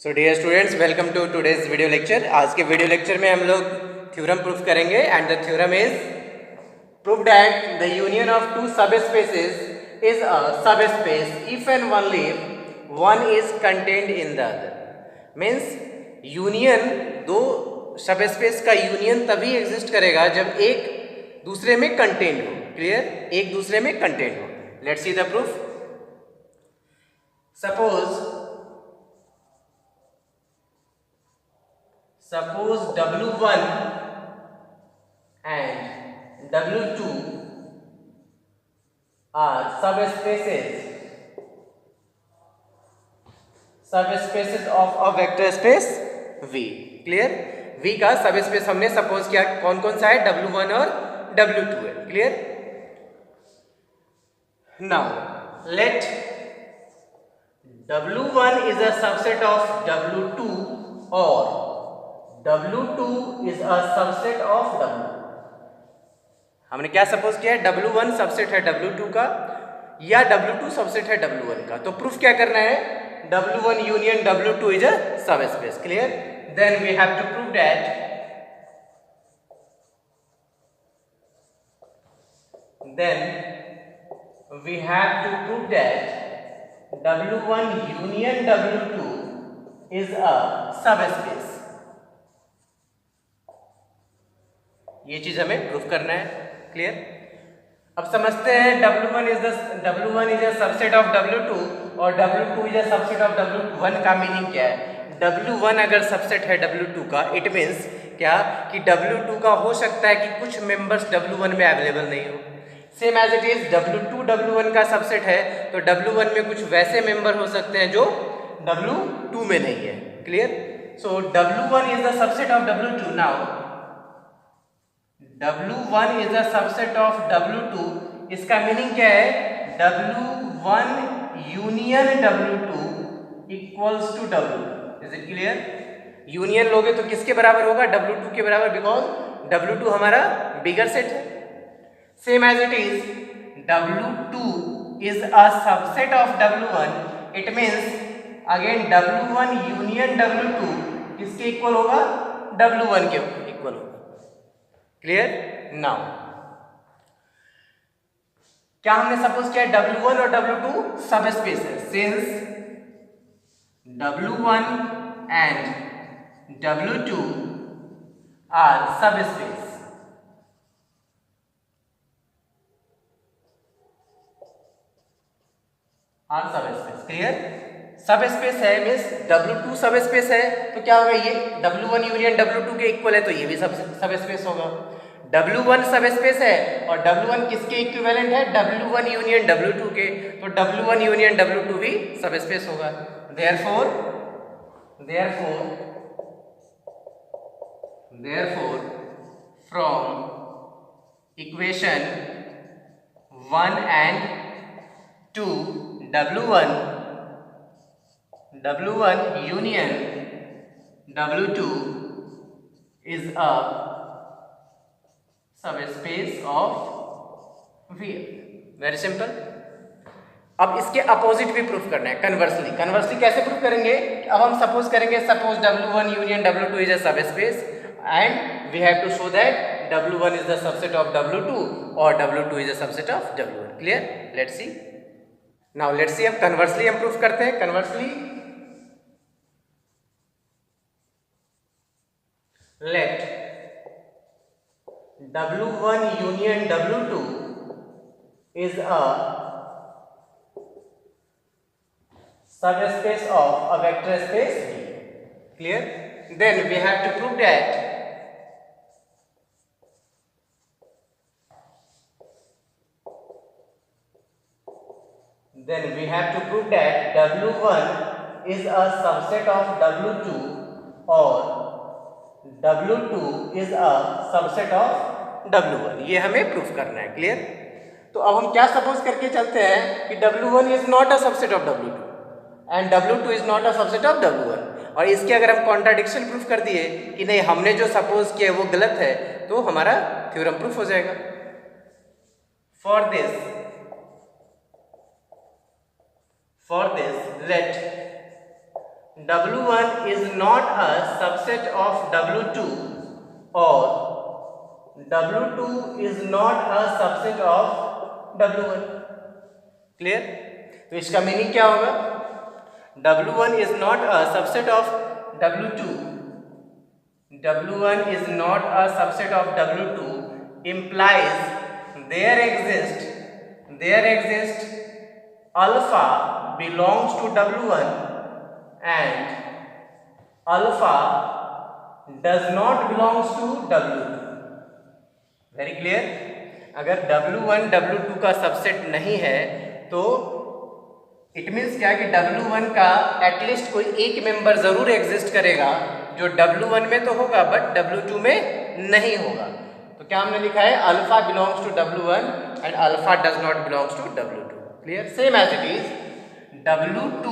So dear students, welcome to today's video lecture. आज के video lecture में हम लोग थ्योरम प्रूफ करेंगे and the theorem is prove that the union of two subspaces is a subspace if and only one is contained in the other. Means union, दो सब space का union तभी exist करेगा जब एक दूसरे में कंटेन्ड हो। क्लियर? एक दूसरे में कंटेन्ड हो। Let's see the proof. Suppose W1 and W2 are subspaces of a vector space V। Clear? V का सबस्पेस हमने सपोज किया कौन कौन सा है, W1 और W2 है। Clear? Now let W1 is a subset of W2 और W2 is a subset of W। हमने क्या सपोज किया है? W1 सबसेट है W2 का या W2 सबसेट है W1 का। तो प्रूफ क्या करना है? W1 union W2 is a subspace. Clear? Then we have to prove that W1 union W2 is a subspace। ये चीज हमें प्रूफ करना है। क्लियर? अब समझते हैं W1 is a subset of W2 और W2 is a subset of W1 का मीनिंग क्या है। W1 अगर सबसेट है W2 का, इट मीन्स क्या कि W2 का हो सकता है कि कुछ मेंबर्स W1 में अवेलेबल नहीं हो। Same as it is W2 W1 का सबसेट है तो W1 में कुछ वैसे मेंबर हो सकते हैं जो W2 में नहीं है। Clear? So W1 is the subset of W2। Now W1 is a subset of W2। इसका मीनिंग क्या है? W1 union W2 equals to W। Is it clear? Union लोगे तो किसके बराबर होगा? W2 के बराबर, बिकॉज W2 हमारा बिगर सेट है। Same as it is W2 is a subset of W1। It means again W1 union W2 किसके इक्वल होगा? W1 के इक्वल होगा। क्लियर? नाउ क्या हमने सपोज किया W1 और W2 सब स्पेस है। Since W1 and W2 are subspace, clear? Subspace है मीन्स W2 सब स्पेस है तो क्या होगा? ये W1 यूनियन W2 के इक्वल है तो ये भी सब स्पेस होगा। W1 सब स्पेस है और W1 किसके इक्विवेलेंट है? W1 यूनियन W2 के, तो W1 यूनियन W2 भी सब स्पेस होगा। therefore from equation 1 and 2 W1 union W2 is a subspace of V। Very simple. अब इसके अपोजिट भी प्रूफ करना है, कन्वर्सली कैसे प्रूफ करेंगे? अब हम सपोज करेंगे W1 union W2 is a subspace and we have to show that W1 is the subset of W2 और W2 is a subset of W1। Clear? Let's see. Now let's see, अब conversely हम proof करते हैं। Conversely let W1 union W2 is a subspace of a vector space V। Clear? Then we have to prove that W1 is a subset of W2 or W2 is a subset of W1। ये हमें proof करना है। Clear? तो अब हम क्या suppose करके चलते हैं कि W1 is not a subset of W2 and W2 is not a subset of W1, और इसके अगर हम कॉन्ट्राडिक्शन प्रूफ कर दिए कि नहीं हमने जो सपोज किया वो गलत है तो हमारा थ्योरम प्रूफ हो जाएगा। For this let W1 is not a subset of W2 or W2 is not a subset of W1. Clear? तो इसका मीनिंग क्या होगा? W1 is not a subset of W2. W1 is not a subset of W2 implies there exists alpha belongs to W1 and alpha does not belongs to W2. Very clear? अगर W1 W2 का subset नहीं है तो it means क्या कि W1 का at least कोई एक मेंबर जरूर एग्जिस्ट करेगा जो W1 में तो होगा बट W2 में नहीं होगा. तो क्या हमने लिखा है? Alpha belongs to W1 and alpha does not belongs to W2. Clear? Same as it is W2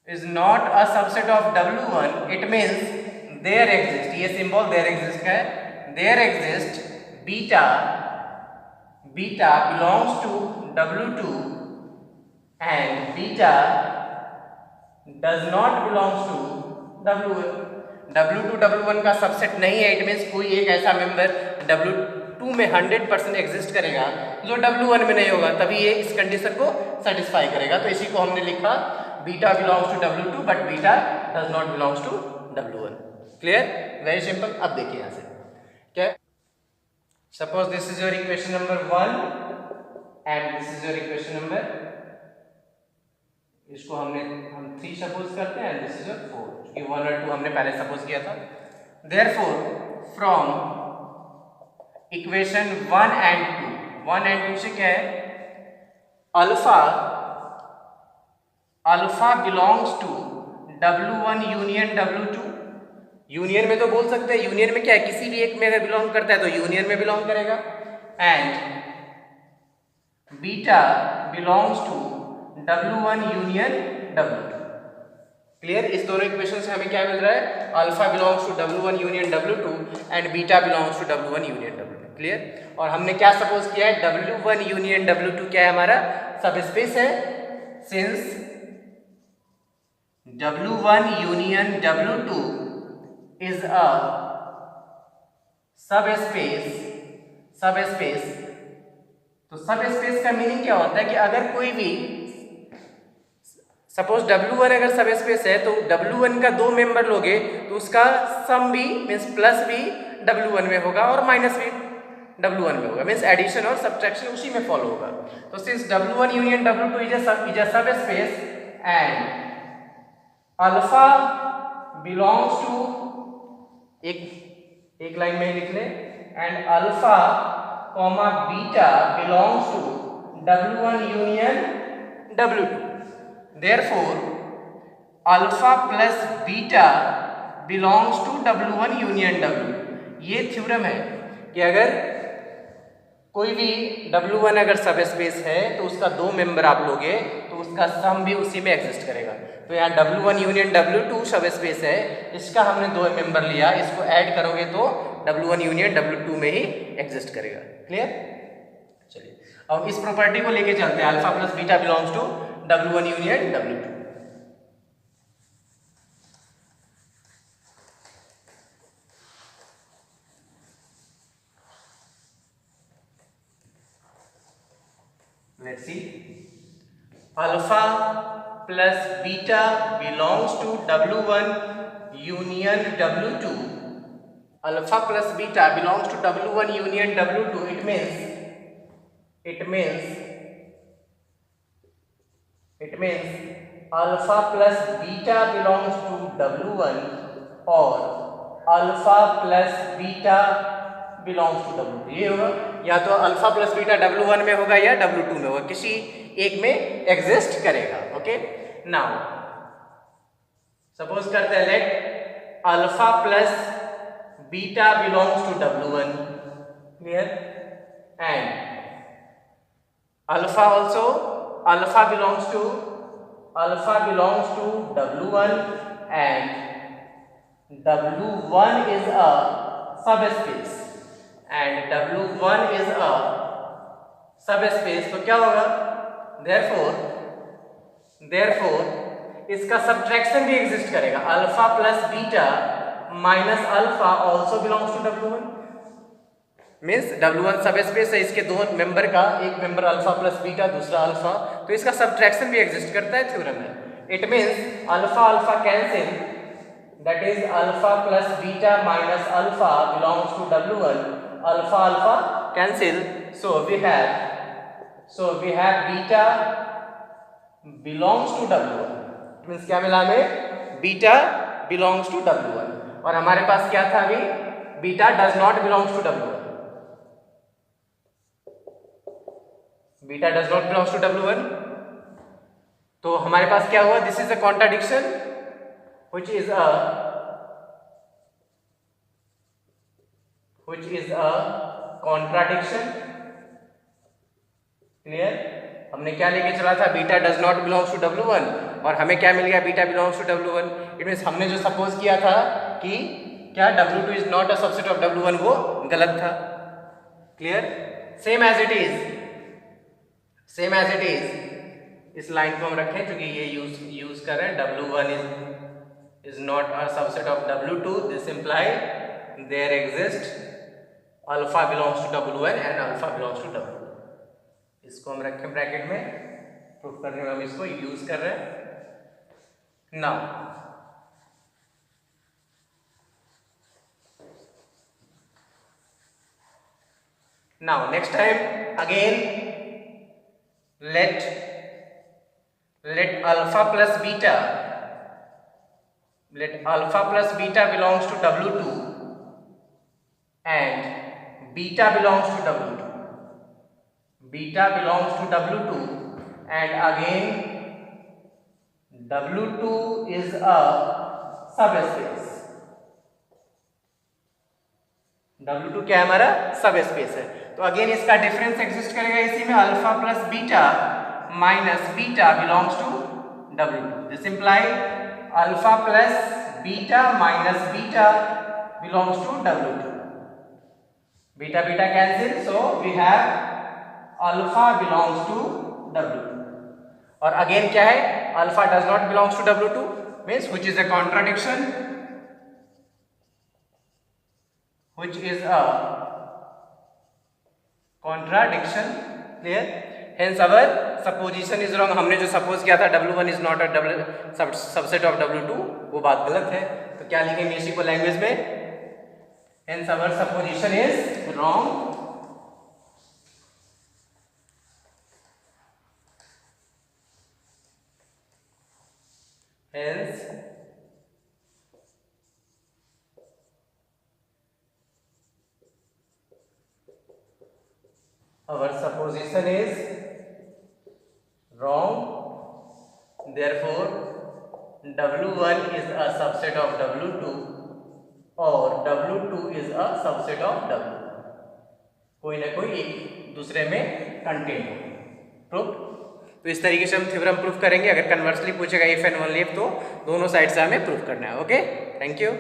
is not a subset of W1. It means there exists, ये symbol there exists का है, there exists beta belongs to W2 and beta does not belongs to W1. W2 W1 का subset नहीं है. It means कोई एक ऐसा member W2 में 100% एग्जिस्ट करेगा जो W1 में नहीं होगा, तभी ये इस कंडीशन को सेटिस्फाई करेगा. तो इसी को हमने लिखा beta belongs to W2 but beta does not belongs to W1. Clear? Very simple. अब देखिए यहां से क्या, suppose this is your equation number 1 and this is your equation number, इसको हम 3 सपोज करते हैं एंड दिस इज योर 4, क्योंकि 1 और 2 हमने पहले सपोज किया था. देयरफॉर फ्रॉम इक्वेशन 1 एंड 2 से क्या है? Alpha belongs to W1 union W2. Union में तो बोल सकते हैं, यूनियन में क्या है? किसी भी एक में अगर बिलोंग करता है तो यूनियन में बिलोंग करेगा. And beta belongs to W1 union W2. Clear? इस दोनों इक्वेशन से हमें क्या मिल रहा है? Alpha belongs to W1 union W2 and beta belongs to W1 union W2. Clear? और हमने क्या सपोज किया है? W1 यूनियन W2 क्या है? हमारा सब स्पेस है. Since W1 union W2 is a subspace. तो सबस्पेस का मीनिंग क्या होता है कि अगर कोई भी सपोज W1 अगर सबस्पेस है तो W1 का 2 मेंबर लोगे तो उसका सम भी मीन्स प्लस भी W1 में होगा और माइनस भी W1 में होगा. मीन्स एडिशन और सब्ट्रैक्शन उसी में फॉलो होगा. तो since W1 union W2 is a subspace and alpha belongs to, एक लाइन में लिख ले, and alpha comma beta belongs to W1 union W2. Therefore alpha plus beta belongs to W1 union W2. ये theorem है कि अगर कोई भी W1 अगर सबस्पेस है तो उसका 2 मेंबर आप लोगे तो उसका सम भी उसी में एग्जिस्ट करेगा. तो यहाँ W1 यूनियन W2 सबस्पेस है, इसका हमने 2 मेंबर लिया, इसको ऐड करोगे तो W1 यूनियन W2 में ही एग्जिस्ट करेगा. क्लियर? चलिए अब इस प्रॉपर्टी को लेके चलते हैं. Alpha plus beta belongs to W1 union W2. Let's see. Alpha plus beta belongs to W1 union W2. Alpha plus beta belongs to W1 union W2. It means alpha plus beta belongs to W1 or alpha plus beta belongs to W2. ये होगा या तो alpha plus beta W1 में होगा या W2 में होगा, किसी एक में एग्जिस्ट करेगा. ओके, नाउ सपोज करते हैं let alpha plus beta belongs to W1. Clear? And alpha also alpha belongs to W1 and W1 is a subspace and W1 is a subspace. तो क्या होगा? Therefore देयरफॉर इसका subtraction भी exist करेगा, alpha plus beta minus alpha also belongs to W1। Means W1 subspace है, इसके दो member का, एक मेंबर अल्फा प्लस बीटा, दूसरा अल्फा, तो इसका सब्ट्रैक्शन भी एग्जिस्ट करता है थ्योरम में। It means alpha alpha cancel, that is alpha plus beta minus alpha belongs to W1, alpha alpha cancel, so we have beta belongs to W1। Means क्या मिला हमें, बीटा बिलोंग्स टू W1, और हमारे पास क्या था अभी, beta does not belongs to W1, beta does not belongs to W1। तो हमारे पास क्या हुआ, this is a contradiction which is a contradiction। Clear, हमने क्या लेके चला था, beta does not belongs to W1, और हमें क्या मिल गया, beta belongs to W1। It means हमने जो सपोज किया था कि क्या W2 is not a subset of W1, वो गलत था। Clear, same as it is इस लाइन को हम रखें क्योंकि ये यूज कर रहे हैं, W1 is not a subset of W2, this imply there exists alpha belongs to W1 and alpha belongs to W2। इसको हम रखें ब्रैकेट में, प्रूफ करने में हम इसको यूज कर रहे हैं। now next time again let alpha plus beta belongs to W2 and beta belongs to W2, and again W2 is a subspace। W2 क्या है, हमारा सबस्पेस है, तो अगेन इसका डिफरेंस एग्जिस्ट करेगा इसी में, alpha plus beta minus beta belongs to W2। This imply alpha plus beta minus beta belongs to W2, beta beta cancel, so we have alpha belongs to W2। और again क्या है, alpha does not belongs to W2, means which is a contradiction, clear, hence our supposition is wrong. हमने जो suppose किया था W1 is not a subset of W2, वो बात गलत है, तो क्या लिखेंगे इसी को लैंग्वेज में, hence our supposition is wrong. Hence our supposition is wrong, therefore W1 is a subset of W2 और W2 is a subset of W1, कोई ना कोई एक दूसरे में कंटेन हो। प्रूफ, तो इस तरीके से हम थ्योरम प्रूफ करेंगे। अगर कन्वर्सली पूछेगा इफ एंड ओनली इफ, तो दोनों साइड से हमें प्रूफ करना है। Okay, thank you.